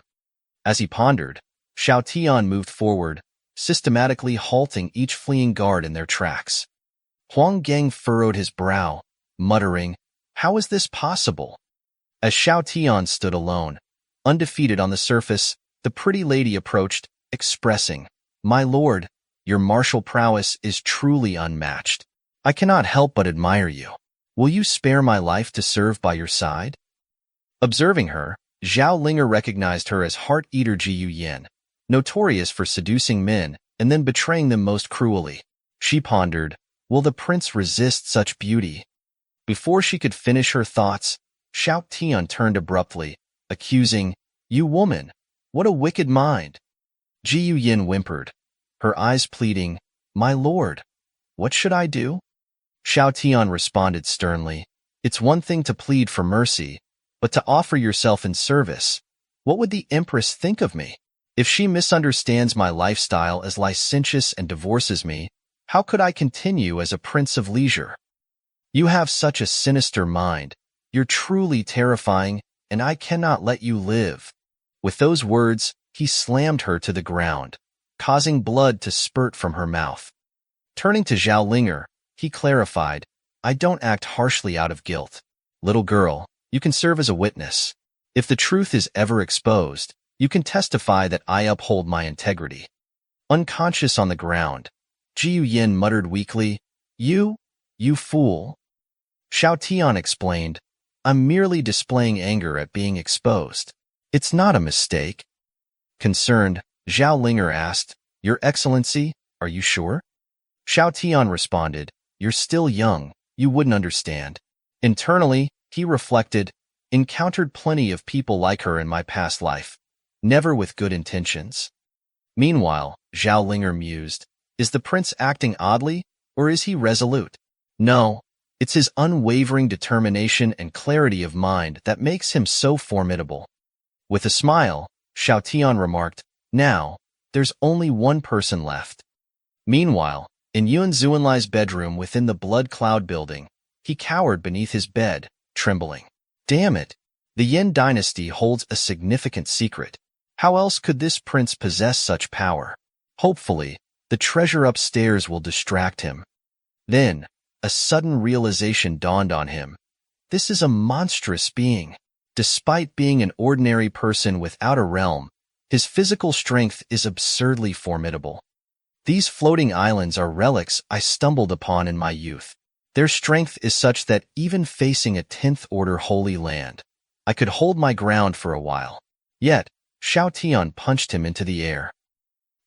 As he pondered, Xiao Tian moved forward, systematically halting each fleeing guard in their tracks. Huang Gang furrowed his brow, muttering, "How is this possible?" As Xiao Tian stood alone, undefeated on the surface, the pretty lady approached, expressing, "My lord, your martial prowess is truly unmatched. I cannot help but admire you. Will you spare my life to serve by your side?" Observing her, Zhao Linger recognized her as Heart-Eater Jiyu Yin, notorious for seducing men and then betraying them most cruelly. She pondered, will the prince resist such beauty? Before she could finish her thoughts, Xiao Tian turned abruptly, accusing, "You woman, what a wicked mind!" Jiyu Yin whimpered, her eyes pleading, "My lord, what should I do?" Xiao Tian responded sternly, "It's one thing to plead for mercy, but to offer yourself in service. What would the Empress think of me? If she misunderstands my lifestyle as licentious and divorces me, how could I continue as a prince of leisure? You have such a sinister mind. You're truly terrifying, and I cannot let you live." With those words, he slammed her to the ground, causing blood to spurt from her mouth. Turning to Zhao Linger, he clarified, "I don't act harshly out of guilt. Little girl, you can serve as a witness. If the truth is ever exposed, you can testify that I uphold my integrity." Unconscious on the ground, Jiyu Yin muttered weakly, You fool." Xiao Tian explained, "I'm merely displaying anger at being exposed. It's not a mistake." Concerned, Zhao Linger asked, "Your Excellency, are you sure?" Xiao Tian responded, "You're still young, you wouldn't understand." Internally, he reflected, "Encountered plenty of people like her in my past life, never with good intentions." Meanwhile, Zhao Linger mused, "Is the prince acting oddly, or is he resolute? No, it's his unwavering determination and clarity of mind that makes him so formidable." With a smile, Xiao Tian remarked, "Now, there's only one person left." Meanwhile, in Yuan Zuanlai's bedroom within the Blood Cloud building, he cowered beneath his bed, trembling. Damn it! The Yin dynasty holds a significant secret. How else could this prince possess such power? Hopefully, the treasure upstairs will distract him. Then, a sudden realization dawned on him. This is a monstrous being. Despite being an ordinary person without a realm, his physical strength is absurdly formidable. These floating islands are relics I stumbled upon in my youth. Their strength is such that even facing a 10th Order Holy Land, I could hold my ground for a while. Yet, Xiao Tian punched him into the air.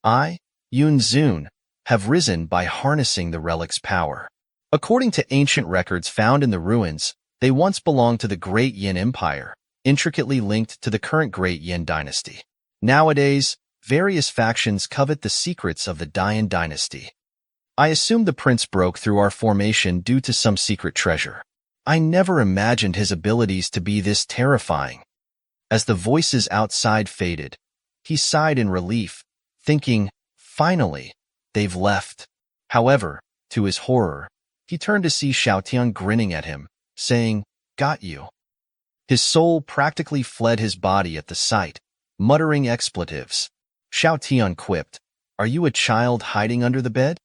I, Yun Zun, have risen by harnessing the relic's power. According to ancient records found in the ruins, they once belonged to the Great Yin Empire, intricately linked to the current Great Yin dynasty. Nowadays, various factions covet the secrets of the Dian dynasty. I assumed the prince broke through our formation due to some secret treasure. I never imagined his abilities to be this terrifying. As the voices outside faded, he sighed in relief, thinking, finally, they've left. However, to his horror, he turned to see Xiao Tian grinning at him, saying, "Got you." His soul practically fled his body at the sight, muttering expletives. Xiao Tian quipped, "Are you a child hiding under the bed?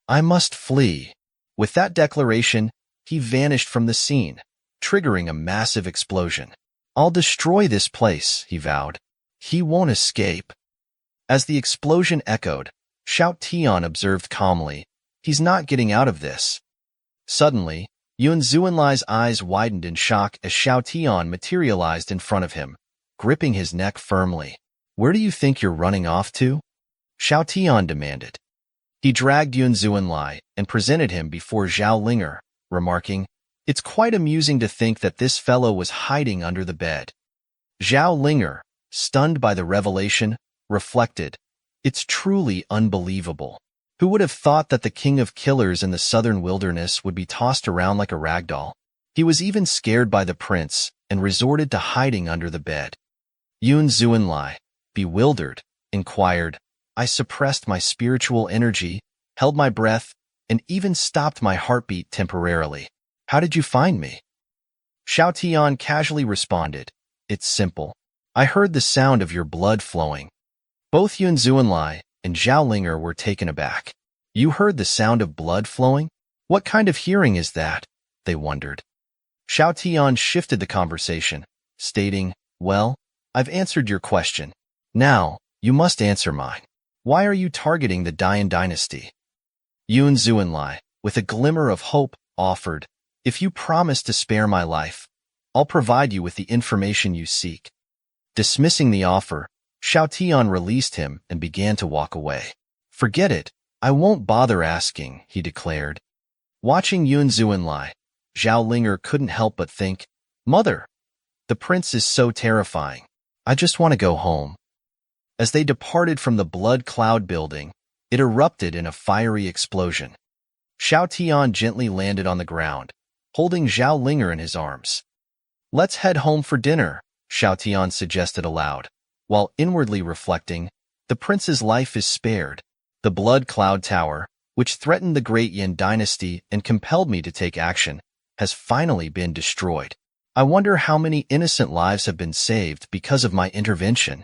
I must flee." With that declaration, he vanished from the scene, triggering a massive explosion. "I'll destroy this place," he vowed. "He won't escape." As the explosion echoed, Xiao Tian observed calmly, "He's not getting out of this." Suddenly, Yun Zuanlai's eyes widened in shock as Xiao Tian materialized in front of him, gripping his neck firmly. "Where do you think you're running off to?" Xiao Tian demanded. He dragged Yun Zuanlai and presented him before Zhao Linger, remarking, "It's quite amusing to think that this fellow was hiding under the bed." Zhao Linger, stunned by the revelation, reflected, "It's truly unbelievable. Who would have thought that the king of killers in the southern wilderness would be tossed around like a rag doll?" He was even scared by the prince and resorted to hiding under the bed. Yun Zuanlai, bewildered, inquired, "I suppressed my spiritual energy, held my breath, and even stopped my heartbeat temporarily. How did you find me?" Xiao Tian casually responded, "It's simple. I heard the sound of your blood flowing." Both Yun Zuanlai and Zhao Linger were taken aback. "You heard the sound of blood flowing? What kind of hearing is that?" they wondered. Xiao Tian shifted the conversation, stating, "Well, I've answered your question. Now, you must answer mine. Why are you targeting the Dian dynasty?" Yun Zuanlai, with a glimmer of hope, offered, "If you promise to spare my life, I'll provide you with the information you seek." Dismissing the offer, Xiao Tian released him and began to walk away. "Forget it. I won't bother asking," he declared. Watching Yun Zuanlai, Zhao Linger couldn't help but think, "Mother, the prince is so terrifying. I just want to go home." As they departed from the blood cloud building, it erupted in a fiery explosion. Xiao Tian gently landed on the ground, holding Zhao Linger in his arms. "Let's head home for dinner," Xiao Tian suggested aloud, while inwardly reflecting, "The prince's life is spared. The blood cloud tower, which threatened the great Yin dynasty and compelled me to take action, has finally been destroyed. I wonder how many innocent lives have been saved because of my intervention."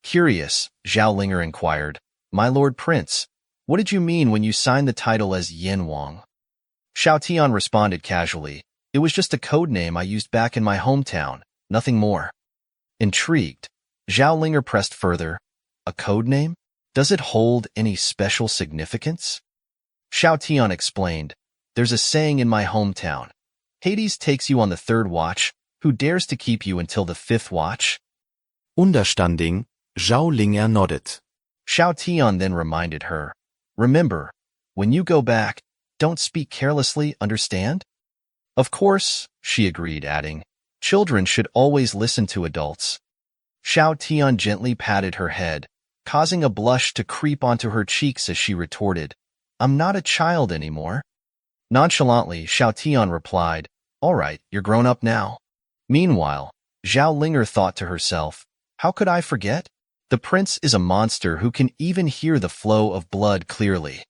Curious, Zhao Linger inquired, "My lord prince, what did you mean when you signed the title as Yin Wang?" Xiao Tian responded casually, "It was just a code name I used back in my hometown, nothing more." Intrigued, Zhao Linger pressed further, "A code name? Does it hold any special significance?" Xiao Tian explained, "There's a saying in my hometown. Hades takes you on the third watch. Who dares to keep you until the fifth watch?" Understanding, Zhao Linger nodded. Xiao Tian then reminded her, "Remember, when you go back, don't speak carelessly, understand?" "Of course," she agreed, adding, "Children should always listen to adults." Xiao Tian gently patted her head, causing a blush to creep onto her cheeks as she retorted, "I'm not a child anymore." Nonchalantly, Xiao Tian replied, "All right, you're grown up now." Meanwhile, Zhao Linger thought to herself, "How could I forget? The prince is a monster who can even hear the flow of blood clearly."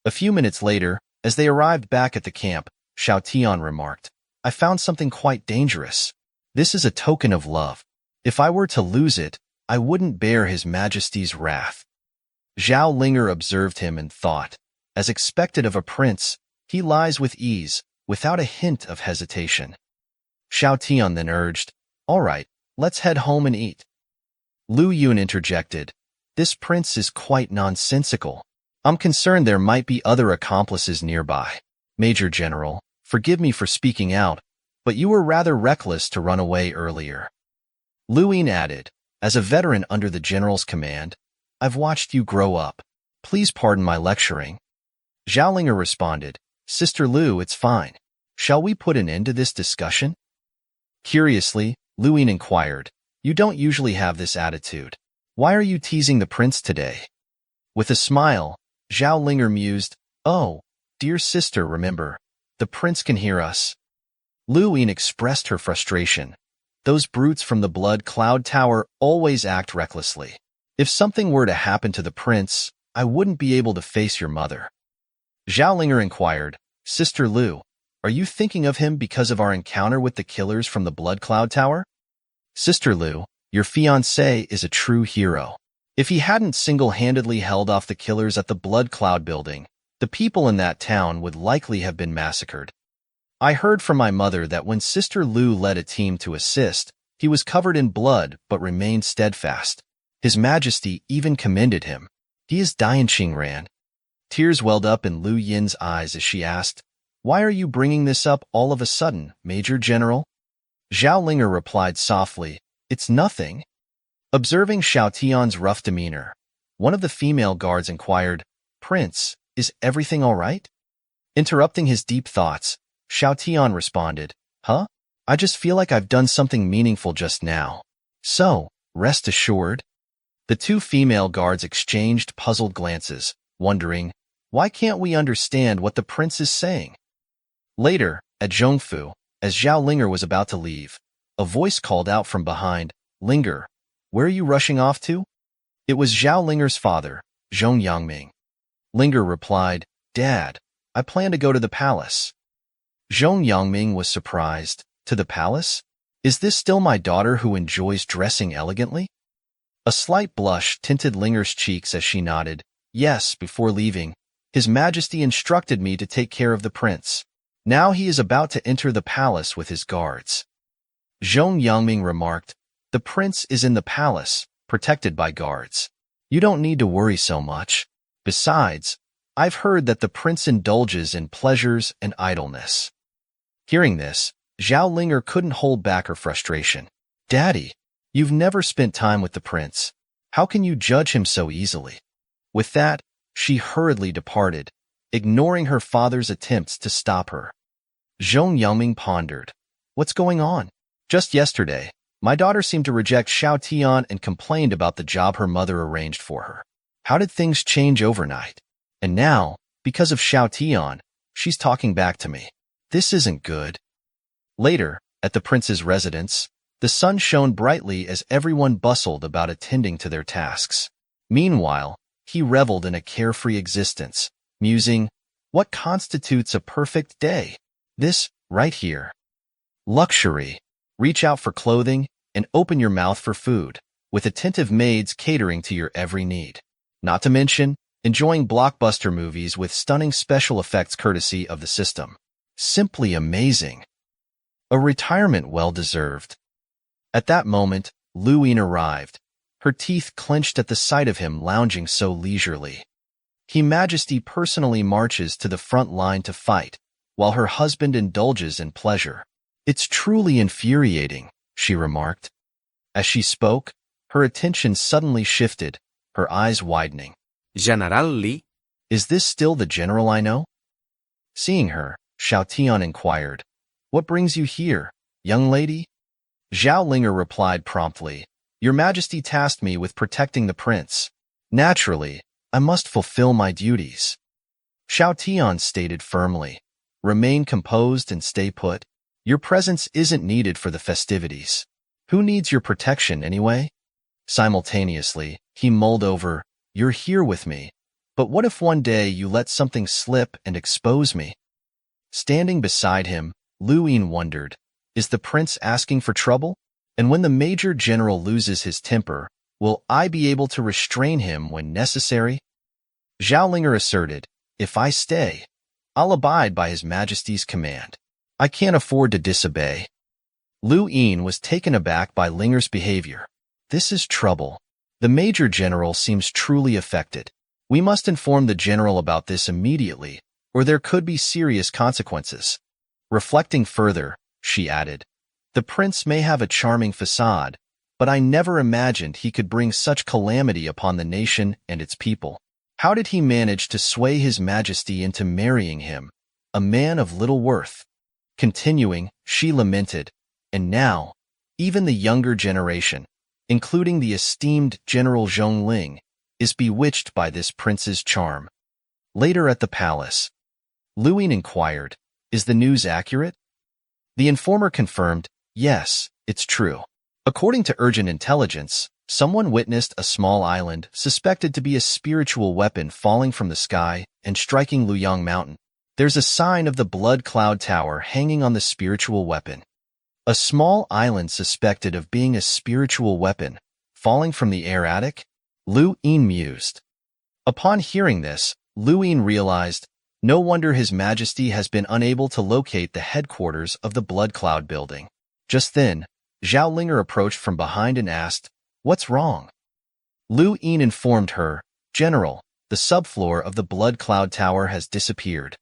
A few minutes later, as they arrived back at the camp, Xiao Tian remarked, "I found something quite dangerous. This is a token of love. If I were to lose it, I wouldn't bear His Majesty's wrath." Zhao Linger observed him and thought, as expected of a prince, he lies with ease, without a hint of hesitation. Xiao Tian then urged, "All right, let's head home and eat." Lu Yun interjected, "This prince is quite nonsensical. I'm concerned there might be other accomplices nearby. Major General, forgive me for speaking out, but you were rather reckless to run away earlier." Lu Yun added, "As a veteran under the general's command, I've watched you grow up. Please pardon my lecturing." Zhao Linger responded, "Sister Lu, it's fine. Shall we put an end to this discussion?" Curiously, Lu Yun inquired, "You don't usually have this attitude. Why are you teasing the prince today?" With a smile, Zhao Linger mused, Oh, dear sister, remember, the prince can hear us. Lu Yin expressed her frustration. Those brutes from the Blood Cloud Tower always act recklessly. If something were to happen to the prince, I wouldn't be able to face your mother. Zhao Linger inquired, Sister Lu, are you thinking of him because of our encounter with the killers from the Blood Cloud Tower? Sister Lu, your fiancé is a true hero. If he hadn't single-handedly held off the killers at the Blood Cloud building, the people in that town would likely have been massacred. I heard from my mother that when Sister Lu led a team to assist, he was covered in blood but remained steadfast. His Majesty even commended him. He is Dianxing Ran. Tears welled up in Lu Yin's eyes as she asked, Why are you bringing this up all of a sudden, Major General? Zhao Linger replied softly, It's nothing. Observing Xiao Tian's rough demeanor, one of the female guards inquired, Prince, is everything all right? Interrupting his deep thoughts, Xiao Tian responded, Huh? I just feel like I've done something meaningful just now. So, rest assured. The two female guards exchanged puzzled glances, wondering, why can't we understand what the prince is saying? Later, at Zhongfu, as Zhao Linger was about to leave, a voice called out from behind, Linger, where are you rushing off to? It was Zhao Linger's father, Zhong Yangming. Linger replied, Dad, I plan to go to the palace. Zhong Yangming was surprised. To the palace? Is this still my daughter who enjoys dressing elegantly? A slight blush tinted Linger's cheeks as she nodded. Yes, before leaving, His Majesty instructed me to take care of the prince. Now he is about to enter the palace with his guards. Zhong Yangming remarked, The prince is in the palace, protected by guards. You don't need to worry so much. Besides, I've heard that the prince indulges in pleasures and idleness. Hearing this, Zhao Linger couldn't hold back her frustration. Daddy, you've never spent time with the prince. How can you judge him so easily? With that, she hurriedly departed, ignoring her father's attempts to stop her. Zhong Yangming pondered. What's going on? Just yesterday, my daughter seemed to reject Xiao Tian and complained about the job her mother arranged for her. How did things change overnight? And now, because of Xiao Tian, she's talking back to me. This isn't good. Later, at the prince's residence, the sun shone brightly as everyone bustled about attending to their tasks. Meanwhile, he reveled in a carefree existence, musing, What constitutes a perfect day? This, right here. Luxury. Reach out for clothing and open your mouth for food, with attentive maids catering to your every need. Not to mention, enjoying blockbuster movies with stunning special effects courtesy of the system. Simply amazing. A retirement well-deserved. At that moment, Lu Yin arrived, her teeth clenched at the sight of him lounging so leisurely. His Majesty personally marches to the front line to fight, while her husband indulges in pleasure. It's truly infuriating, she remarked. As she spoke, her attention suddenly shifted, her eyes widening. General Li? Is this still the general I know? Seeing her, Xiao Tian inquired, What brings you here, young lady? Zhao Linger replied promptly, Your Majesty tasked me with protecting the prince. Naturally, I must fulfill my duties. Xiao Tian stated firmly, Remain composed and stay put. Your presence isn't needed for the festivities. Who needs your protection anyway? Simultaneously, he mulled over, You're here with me, but what if one day you let something slip and expose me? Standing beside him, Lu Yin wondered, Is the prince asking for trouble? And when the Major General loses his temper, will I be able to restrain him when necessary? Zhao Linger asserted, If I stay, I'll abide by His Majesty's command. I can't afford to disobey. Lu Yin was taken aback by Linger's behavior. This is trouble. The Major General seems truly affected. We must inform the General about this immediately, or there could be serious consequences. Reflecting further, she added, The prince may have a charming facade, but I never imagined he could bring such calamity upon the nation and its people. How did he manage to sway His Majesty into marrying him, a man of little worth? Continuing, she lamented, And now, even the younger generation, including the esteemed General Zhongling, is bewitched by this prince's charm. Later at the palace, Luo inquired, "Is the news accurate?" The informer confirmed, "Yes, it's true." According to urgent intelligence, someone witnessed a small island suspected to be a spiritual weapon falling from the sky and striking Luyang Mountain. There's a sign of the Blood Cloud Tower hanging on the spiritual weapon. A small island suspected of being a spiritual weapon falling from the air attic? Luo mused. Upon hearing this, Luo realized, no wonder His Majesty has been unable to locate the headquarters of the Blood Cloud building. Just then, Zhao Linger approached from behind and asked, "What's wrong?" Luo informed her, "General, the subfloor of the Blood Cloud Tower has disappeared."